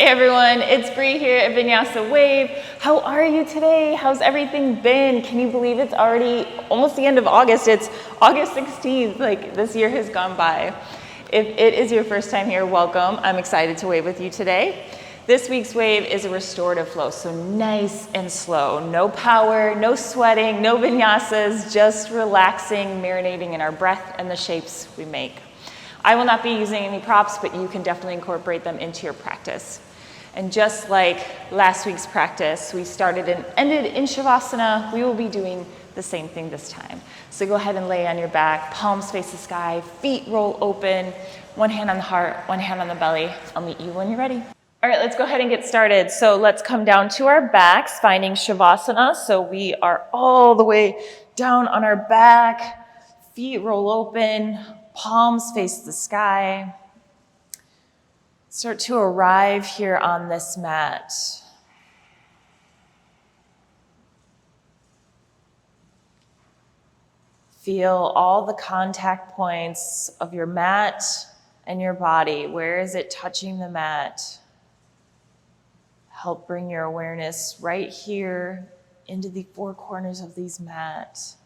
everyone, it's Bree here at Vinyasa Wave. How are you today? How's everything been? Can you believe it's already almost the end of August? It's August 16th, like this year has gone by. If it is your first time here, welcome. I'm excited to wave with you today. This week's wave is a restorative flow, so nice and slow. No power, no sweating, no vinyasas, just relaxing, marinating in our breath and the shapes we make. I will not be using any props, but you can definitely incorporate them into your practice. And just like last week's practice, we started and ended in Shavasana, we will be doing the same thing this time. So go ahead and lay on your back, palms face the sky, feet roll open, one hand on the heart, one hand on the belly. I'll meet you when you're ready. All right, let's go ahead and get started. So let's come down to our backs, finding Shavasana. So we are all the way down on our back, feet roll open, palms face the sky. Start to arrive here on this mat. Feel all the contact points of your mat and your body. Where is it touching the mat? Help bring your awareness right here into the four corners of these mats.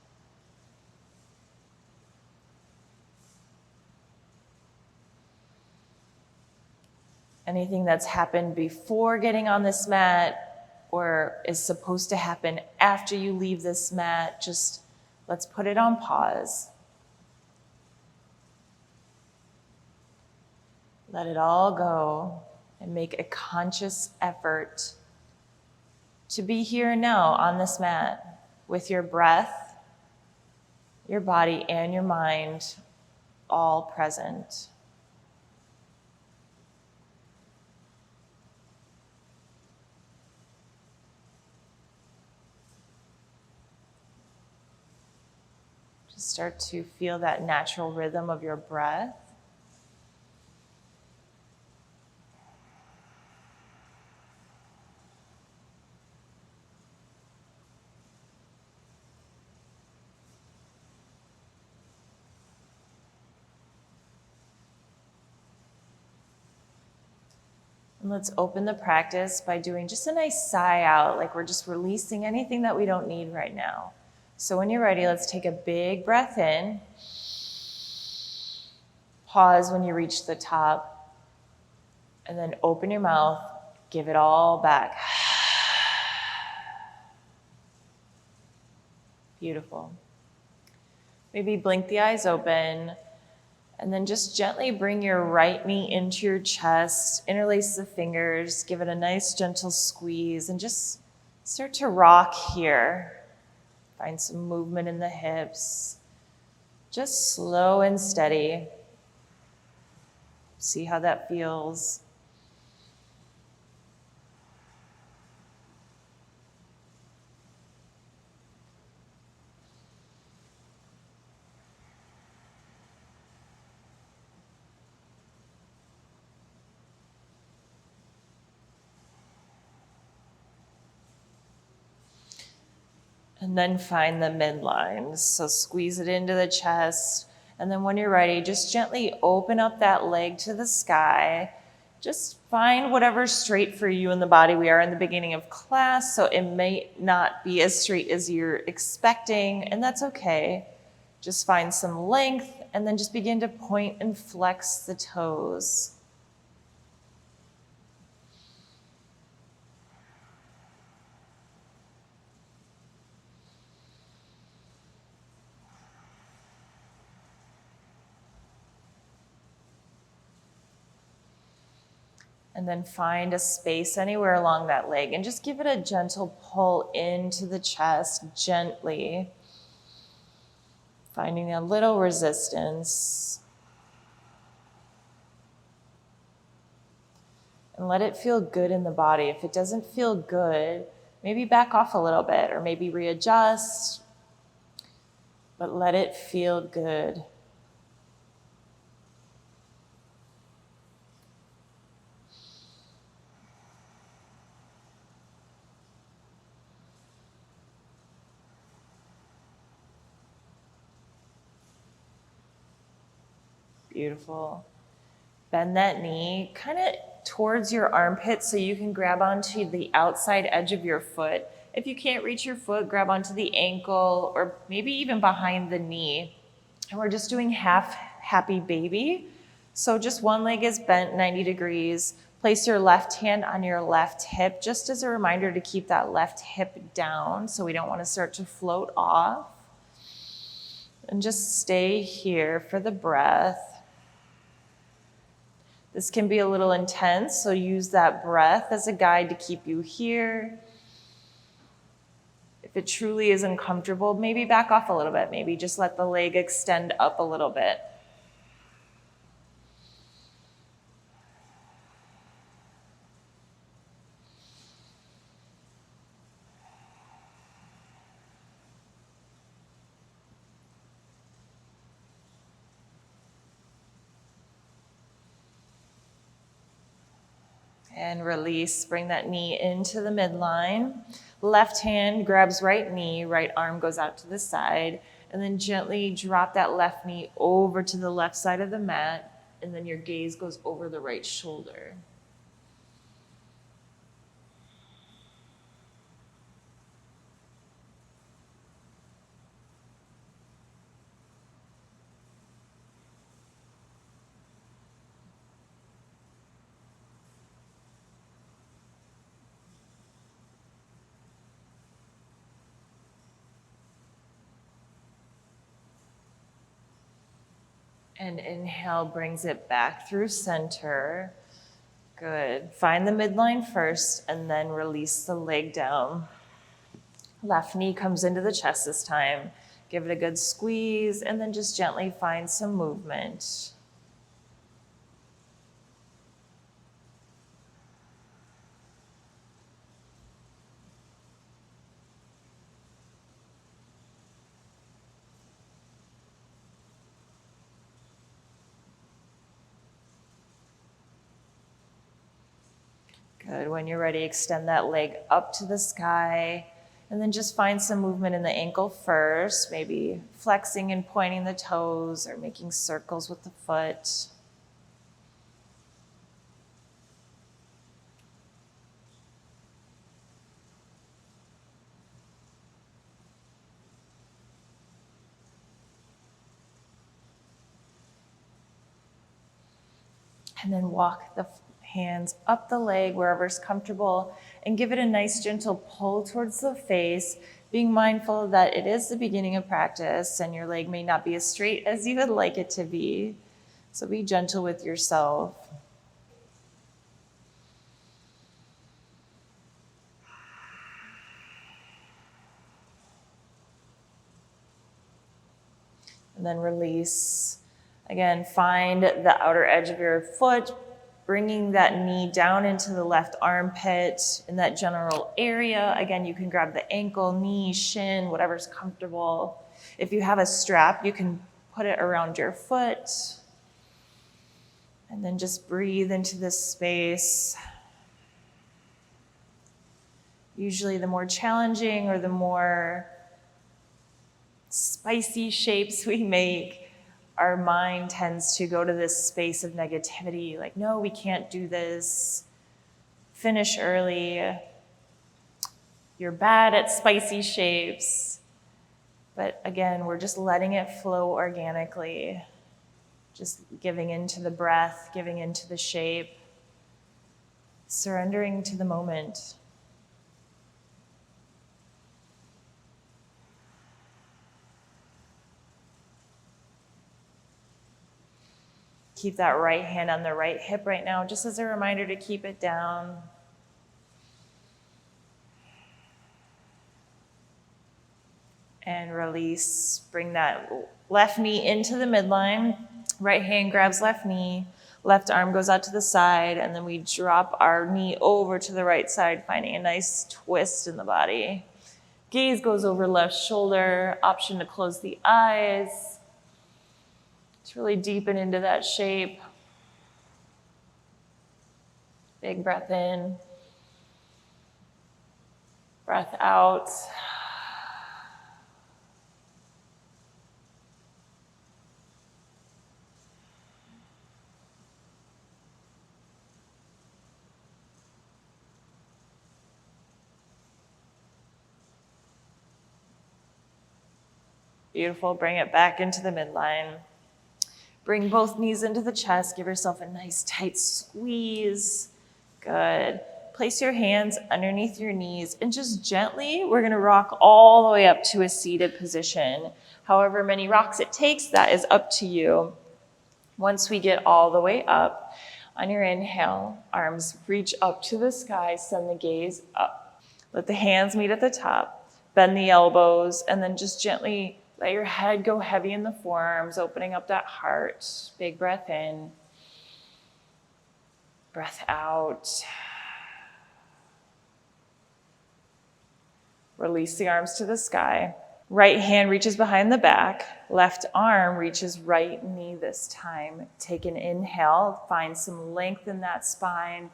Anything that's happened before getting on this mat or is supposed to happen after you leave this mat, just let's put it on pause. Let it all go and make a conscious effort to be here and now on this mat with your breath, your body, and your mind all present. Start to feel that natural rhythm of your breath. And let's open the practice by doing just a nice sigh out, like we're just releasing anything that we don't need right now. So when you're ready, let's take a big breath in. Pause when you reach the top. And then open your mouth, give it all back. Beautiful. Maybe blink the eyes open. And then just gently bring your right knee into your chest, interlace the fingers, give it a nice gentle squeeze, and just start to rock here. Find some movement in the hips. Just slow and steady. See how that feels. And then find the midline. So squeeze it into the chest. And then when you're ready, just gently open up that leg to the sky. Just find whatever's straight for you in the body. We are in the beginning of class, so it may not be as straight as you're expecting, and that's okay. Just find some length, and then just begin to point and flex the toes. And then find a space anywhere along that leg and just give it a gentle pull into the chest gently. Finding a little resistance. And let it feel good in the body. If it doesn't feel good, maybe back off a little bit or maybe readjust. But let it feel good. Beautiful. Bend that knee, kind of towards your armpit so you can grab onto the outside edge of your foot. If you can't reach your foot, grab onto the ankle or maybe even behind the knee. And we're just doing half happy baby. So just one leg is bent 90 degrees. Place your left hand on your left hip, just as a reminder to keep that left hip down so we don't want to start to float off. And just stay here for the breath. This can be a little intense, so use that breath as a guide to keep you here. If it truly is uncomfortable, maybe back off a little bit. Maybe just let the leg extend up a little bit. And release, bring that knee into the midline. Left hand grabs right knee, right arm goes out to the side, and then gently drop that left knee over to the left side of the mat, and then your gaze goes over the right shoulder. And inhale brings it back through center. Good. Find the midline first and then release the leg down. Left knee comes into the chest this time. Give it a good squeeze and then just gently find some movement. Good. When you're ready, extend that leg up to the sky and then just find some movement in the ankle first, maybe flexing and pointing the toes or making circles with the foot. And then walk the hands up the leg wherever's comfortable and give it a nice gentle pull towards the face, being mindful that it is the beginning of practice and your leg may not be as straight as you would like it to be. So be gentle with yourself. And then release. Again, find the outer edge of your foot, bringing that knee down into the left armpit in that general area. Again, you can grab the ankle, knee, shin, whatever's comfortable. If you have a strap, you can put it around your foot. And then just breathe into this space. Usually the more challenging or the more spicy shapes we make, our mind tends to go to this space of negativity, like, no, we can't do this. Finish early. You're bad at spicy shapes. But again, we're just letting it flow organically. Just giving into the breath, giving into the shape, surrendering to the moment. Keep that right hand on the right hip right now, just as a reminder to keep it down. And release. Bring that left knee into the midline. Right hand grabs left knee. Left arm goes out to the side. And then we drop our knee over to the right side, finding a nice twist in the body. Gaze goes over left shoulder. Option to close the eyes. To really deepen into that shape. Big breath in. Breath out. Beautiful. Bring it back into the midline. Bring both knees into the chest. Give yourself a nice tight squeeze. Good. Place your hands underneath your knees and just gently, we're going to rock all the way up to a seated position. However many rocks it takes, that is up to you. Once we get all the way up, on your inhale, arms reach up to the sky, send the gaze up. Let the hands meet at the top, bend the elbows, and then just gently let your head go heavy in the forearms, opening up that heart. Big breath in, breath out. Release the arms to the sky. Right hand reaches behind the back. Left arm reaches right knee this time. Take an inhale. Find some length in that spine.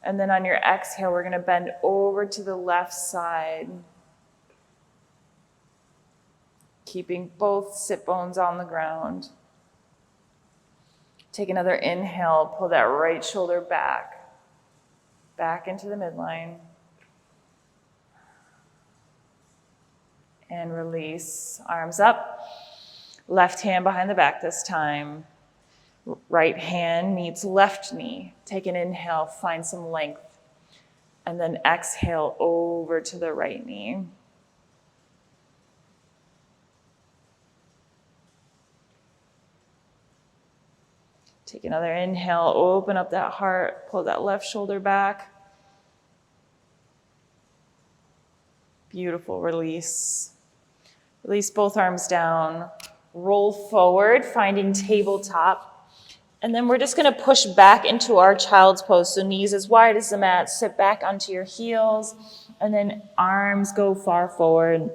And then on your exhale, we're going to bend over to the left side. Keeping both sit bones on the ground. Take another inhale. Pull that right shoulder back. Back into the midline. And release, arms up, left hand behind the back this time. Right hand meets left knee. Take an inhale, find some length. And then exhale over to the right knee. Take another inhale, open up that heart, pull that left shoulder back. Beautiful, release. Release both arms down, roll forward, finding tabletop. And then we're just gonna push back into our child's pose. So knees as wide as the mat, sit back onto your heels, and then arms go far forward.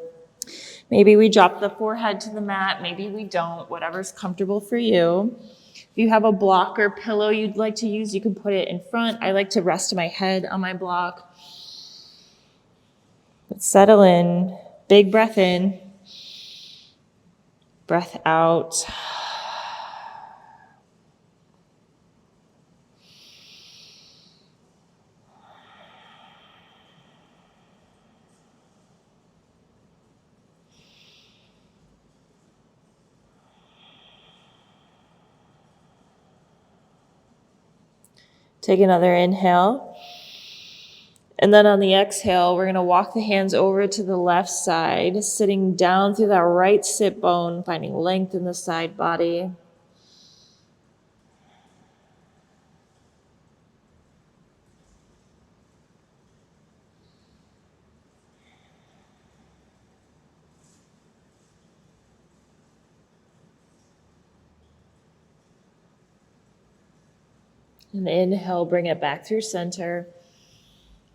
Maybe we drop the forehead to the mat, maybe we don't, whatever's comfortable for you. If you have a block or pillow you'd like to use, you can put it in front. I like to rest my head on my block. But settle in, big breath in. Breath out. Take another inhale. And then on the exhale, we're going to walk the hands over to the left side, sitting down through that right sit bone, finding length in the side body. And inhale, bring it back through center.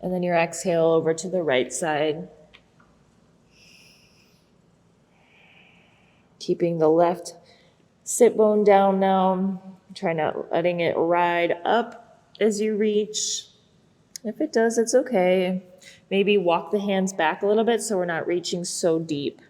And then your exhale over to the right side. Keeping the left sit bone down now. Try not letting it ride up as you reach. If it does, it's okay. Maybe walk the hands back a little bit so we're not reaching so deep.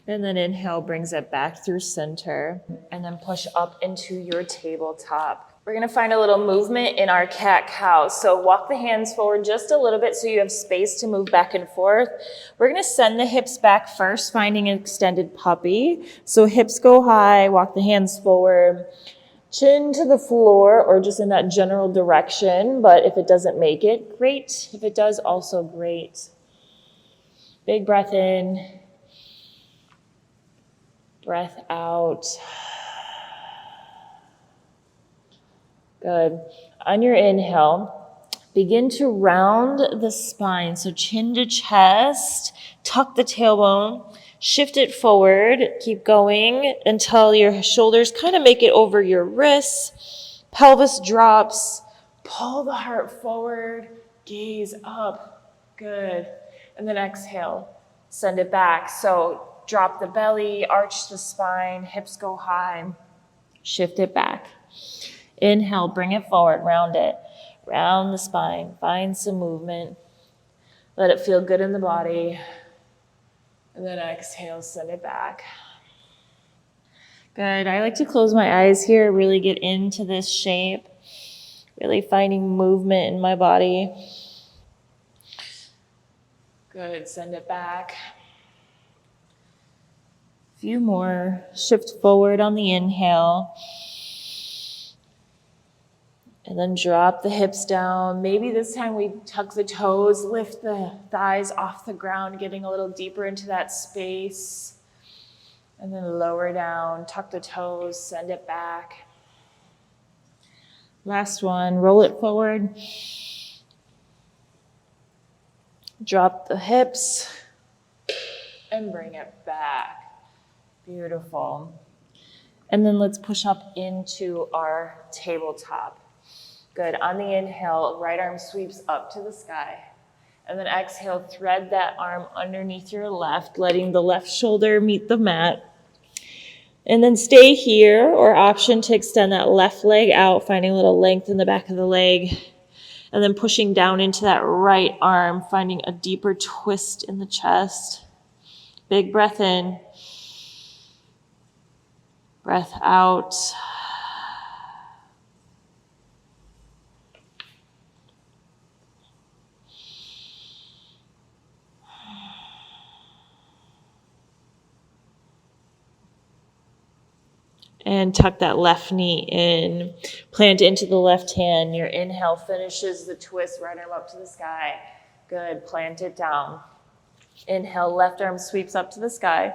And then inhale brings it back through center, and then push up into your tabletop. We're gonna find a little movement in our cat-cow. So walk the hands forward just a little bit so you have space to move back and forth. We're gonna send the hips back first, finding an extended puppy. So hips go high, walk the hands forward, chin to the floor or just in that general direction. But if it doesn't make it, great. If it does, also great. Big breath in. Breath out. Good. On your inhale, begin to round the spine. So chin to chest, tuck the tailbone, shift it forward, keep going until your shoulders kind of make it over your wrists, pelvis drops, pull the heart forward, gaze up. Good. And then exhale, send it back. So drop the belly, arch the spine, hips go high, shift it back. Inhale, bring it forward, round it. Round the spine, find some movement. Let it feel good in the body. And then exhale, send it back. Good, I like to close my eyes here, really get into this shape. Really finding movement in my body. Good, send it back. A few more. Shift forward on the inhale. And then drop the hips down. Maybe this time we tuck the toes, lift the thighs off the ground, getting a little deeper into that space. And then lower down, tuck the toes, send it back. Last one, roll it forward. Drop the hips and bring it back. Beautiful. And then let's push up into our tabletop. Good. On the inhale, right arm sweeps up to the sky. And then exhale, thread that arm underneath your left, letting the left shoulder meet the mat. And then stay here, or option to extend that left leg out, finding a little length in the back of the leg. And then pushing down into that right arm, finding a deeper twist in the chest. Big breath in. Breath out. And tuck that left knee in. Plant into the left hand. Your inhale finishes the twist, right arm up to the sky. Good, plant it down. Inhale, left arm sweeps up to the sky.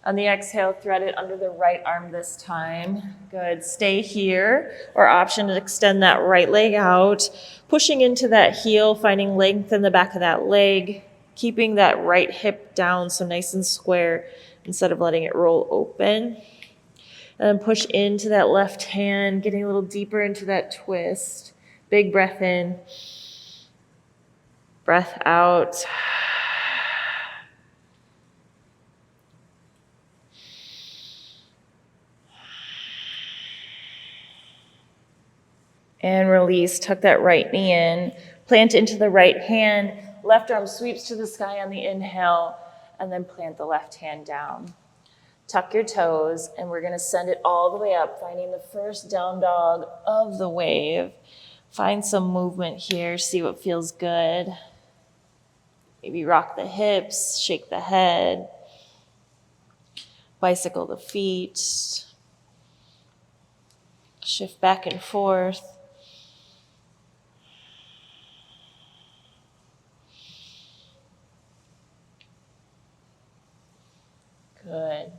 On the exhale, thread it under the right arm this time. Good, stay here, or option to extend that right leg out. Pushing into that heel, finding length in the back of that leg. Keeping that right hip down so nice and square instead of letting it roll open. And then push into that left hand, getting a little deeper into that twist. Big breath in. Breath out. And release. Tuck that right knee in. Plant into the right hand. Left arm sweeps to the sky on the inhale. And then plant the left hand down. Tuck your toes, and we're going to send it all the way up, finding the first down dog of the wave. Find some movement here, see what feels good. Maybe rock the hips, shake the head, bicycle the feet, shift back and forth. Good.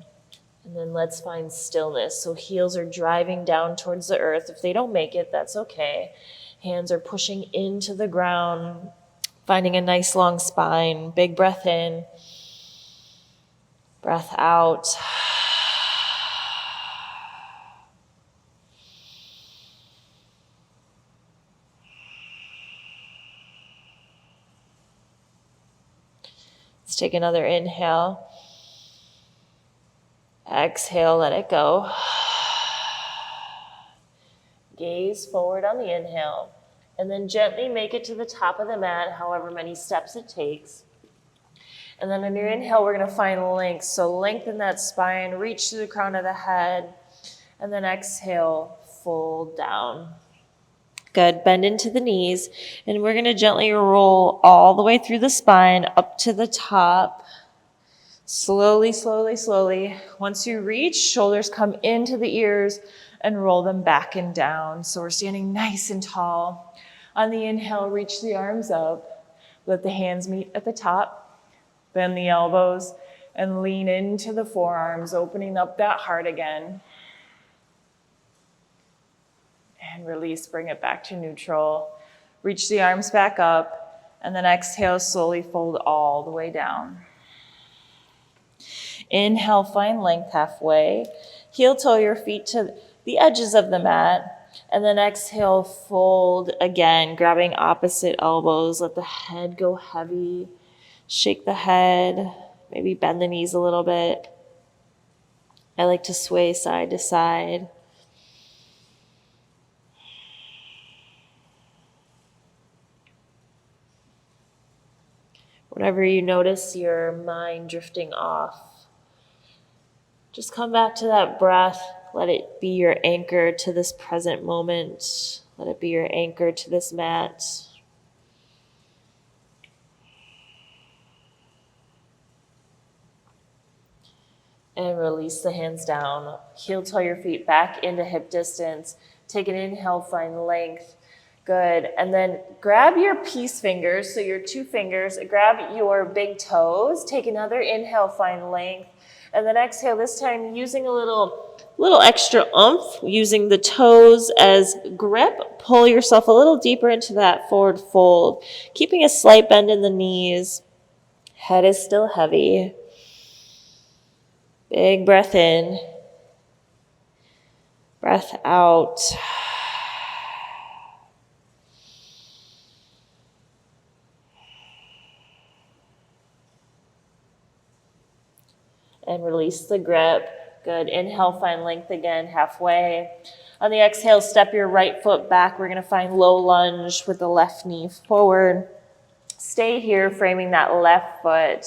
And then let's find stillness. So heels are driving down towards the earth. If they don't make it, that's okay. Hands are pushing into the ground, finding a nice long spine. Big breath in. Breath out. Let's take another inhale. Exhale, let it go. Gaze forward on the inhale. And then gently make it to the top of the mat, however many steps it takes. And then on your inhale, we're going to find length. So lengthen that spine, reach to the crown of the head. And then exhale, fold down. Good. Bend into the knees. And we're going to gently roll all the way through the spine up to the top. Slowly, slowly, slowly. Once you reach, shoulders come into the ears and roll them back and down. So we're standing nice and tall. On the inhale, reach the arms up. Let the hands meet at the top. Bend the elbows and lean into the forearms, opening up that heart again. And release, bring it back to neutral. Reach the arms back up, and then exhale, slowly fold all the way down. Inhale, find length halfway. Heel toe your feet to the edges of the mat. And then exhale, fold again, grabbing opposite elbows. Let the head go heavy. Shake the head. Maybe bend the knees a little bit. I like to sway side to side. Whenever you notice your mind drifting off, just come back to that breath. Let it be your anchor to this present moment. Let it be your anchor to this mat. And release the hands down. Heel toe your feet back into hip distance. Take an inhale, find length. Good. And then grab your peace fingers, so your 2 fingers, grab your big toes. Take another inhale, find length. And then exhale, this time using a little extra oomph, using the toes as grip. Pull yourself a little deeper into that forward fold, keeping a slight bend in the knees. Head is still heavy. Big breath in. Breath out. And release the grip. Good. Inhale, find length again, halfway. On the exhale, step your right foot back. We're going to find low lunge with the left knee forward. Stay here, framing that left foot.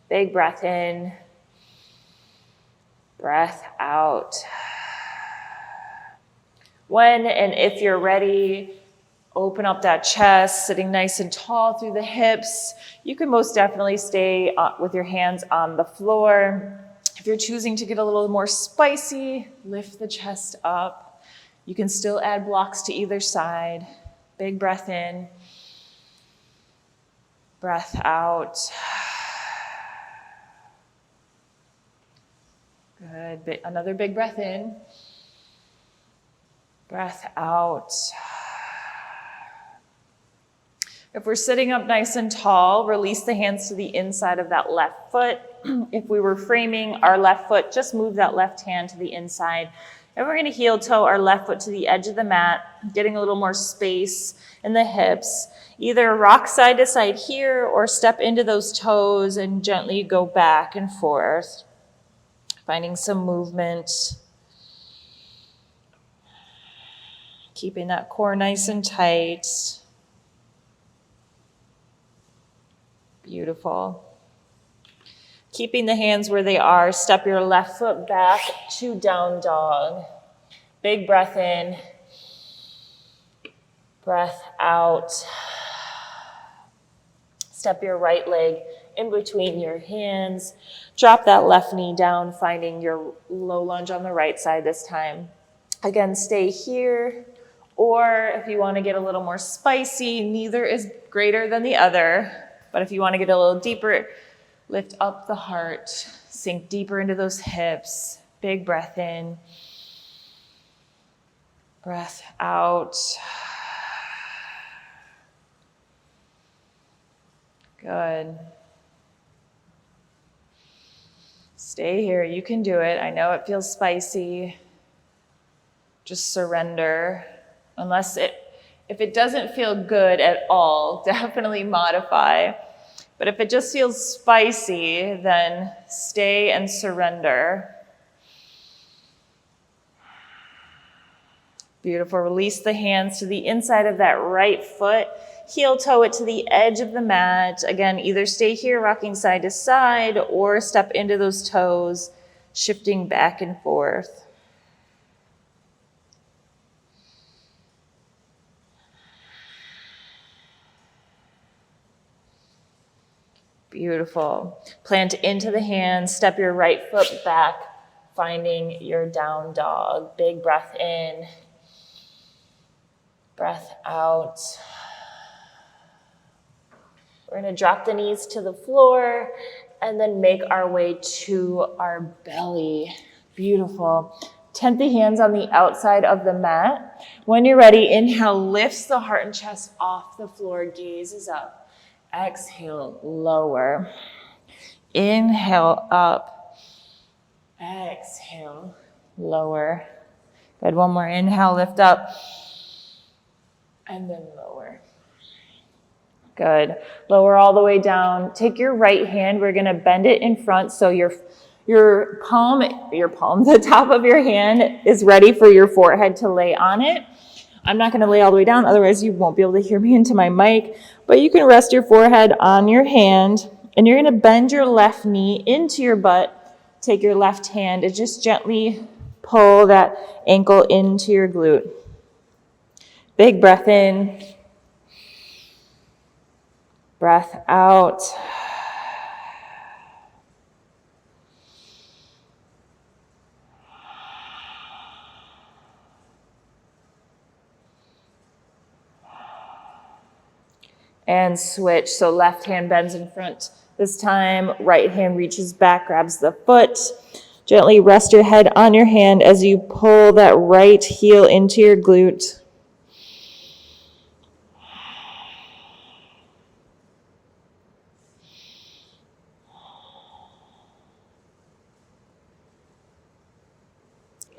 Big breath in. Breath out. When and if you're ready, open up that chest, sitting nice and tall through the hips. You can most definitely stay with your hands on the floor. If you're choosing to get a little more spicy, lift the chest up. You can still add blocks to either side. Big breath in. Breath out. Good. Another big breath in. Breath out. If we're sitting up nice and tall, release the hands to the inside of that left foot. If we were framing our left foot, just move that left hand to the inside. And we're going to heel toe our left foot to the edge of the mat, getting a little more space in the hips. Either rock side to side here or step into those toes and gently go back and forth. Finding some movement. Keeping that core nice and tight. Beautiful. Keeping the hands where they are, step your left foot back to down dog. Big breath in. Breath out. Step your right leg in between your hands. Drop that left knee down, finding your low lunge on the right side this time. Again, stay here. Or if you want to get a little more spicy, neither is greater than the other. But if you want to get a little deeper, lift up the heart, sink deeper into those hips. Big breath in. Breath out. Good. Stay here. You can do it. I know it feels spicy. Just surrender. If it doesn't feel good at all, definitely modify. But if it just feels spicy, then stay and surrender. Beautiful. Release the hands to the inside of that right foot. Heel toe it to the edge of the mat. Again, either stay here rocking side to side or step into those toes, shifting back and forth. Beautiful. Plant into the hands, step your right foot back, finding your down dog. Big breath in, breath out. We're going to drop the knees to the floor and then make our way to our belly. Beautiful. Tent the hands on the outside of the mat. When you're ready, inhale, lifts the heart and chest off the floor, gazes up. Exhale, lower. Inhale, up. Exhale, lower. Good, one more. Inhale, lift up. And then lower. Good. Lower all the way down. Take your right hand. We're going to bend it in front so your palm, the top of your hand is ready for your forehead to lay on it. I'm not going to lay all the way down, otherwise you won't be able to hear me into my mic. But you can rest your forehead on your hand, and you're going to bend your left knee into your butt. Take your left hand and just gently pull that ankle into your glute. Big breath in, breath out. And switch. So left hand bends in front. This time, right hand reaches back, grabs the foot. Gently rest your head on your hand as you pull that right heel into your glute.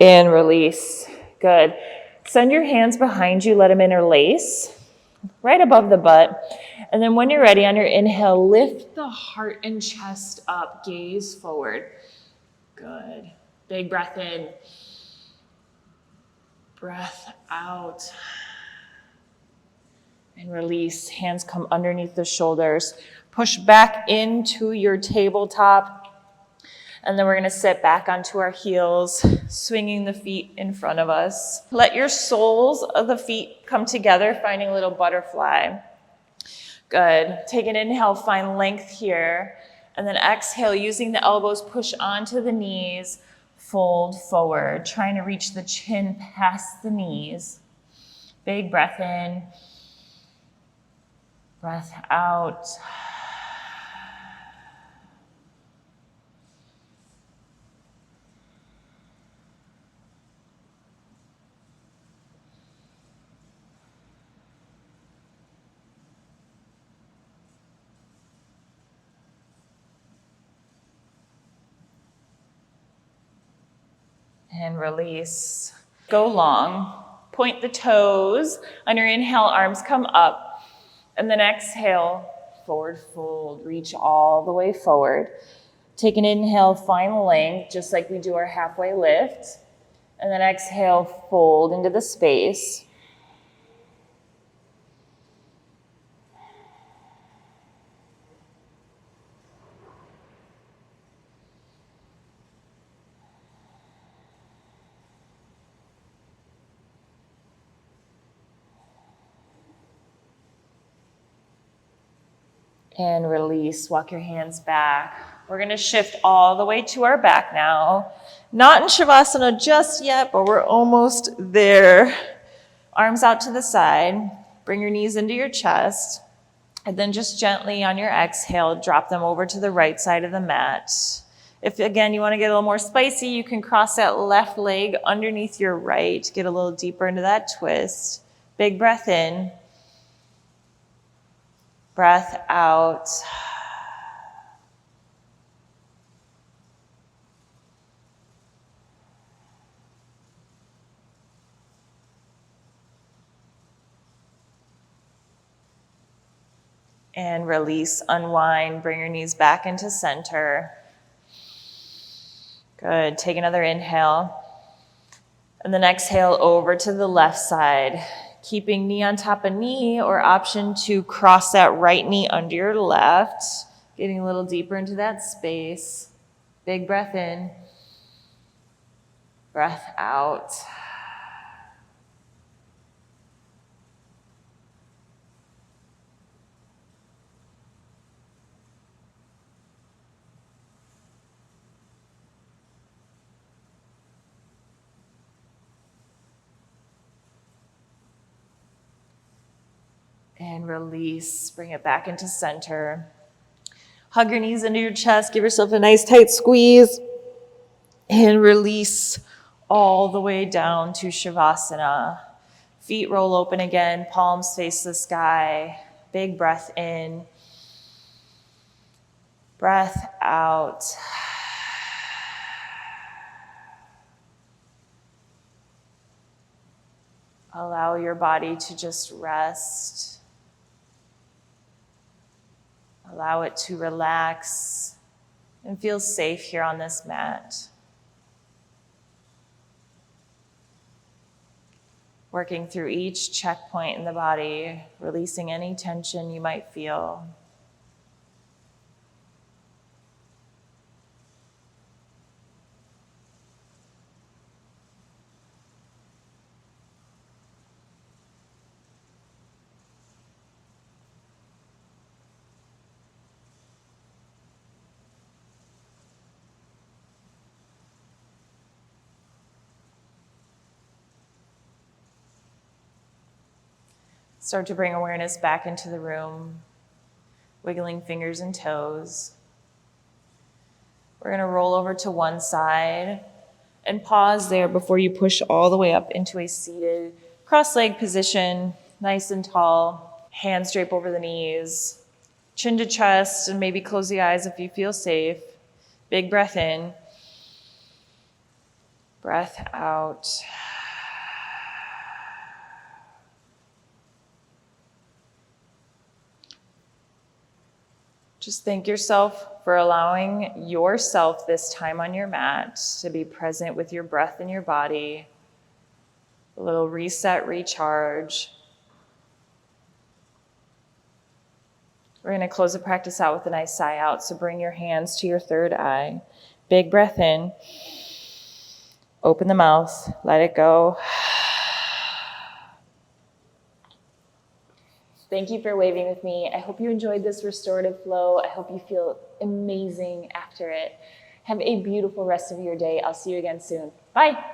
And release. Good. Send your hands behind you, let them interlace right above the butt. And then when you're ready, on your inhale, lift the heart and chest up, gaze forward. Good. Big breath in. Breath out. And release. Hands come underneath the shoulders. Push back into your tabletop. And then we're going to sit back onto our heels, swinging the feet in front of us. Let your soles of the feet come together, finding a little butterfly. Good. Take an inhale, find length here. And then exhale, using the elbows, push onto the knees, fold forward, trying to reach the chin past the knees. Big breath in, breath out. And release. Go long. Point the toes. On your inhale, arms come up. And then exhale, forward fold. Reach all the way forward. Take an inhale, find length, just like we do our halfway lift. And then exhale, fold into the space. And release, walk your hands back. We're gonna shift all the way to our back now. Not in Shavasana just yet, but we're almost there. Arms out to the side. Bring your knees into your chest. And then just gently on your exhale, drop them over to the right side of the mat. If, again, you wanna get a little more spicy, you can cross that left leg underneath your right. Get a little deeper into that twist. Big breath in. Breath out. And release, unwind, bring your knees back into center. Good, take another inhale. And then exhale over to the left side. Keeping knee on top of knee, or option to cross that right knee under your left. Getting a little deeper into that space. Big breath in. Breath out. And release, bring it back into center. Hug your knees into your chest, give yourself a nice tight squeeze. And release all the way down to Shavasana. Feet roll open again, palms face the sky. Big breath in. Breath out. Allow your body to just rest. Allow it to relax and feel safe here on this mat. Working through each checkpoint in the body, releasing any tension you might feel. Start to bring awareness back into the room, wiggling fingers and toes. We're going to roll over to one side and pause there before you push all the way up into a seated cross-leg position, nice and tall. Hands drape over the knees, chin to chest, and maybe close the eyes if you feel safe. Big breath in, breath out. Just thank yourself for allowing yourself this time on your mat to be present with your breath in your body. A little reset, recharge. We're going to close the practice out with a nice sigh out. So bring your hands to your third eye. Big breath in. Open the mouth. Let it go. Thank you for waving with me. I hope you enjoyed this restorative flow. I hope you feel amazing after it. Have a beautiful rest of your day. I'll see you again soon. Bye.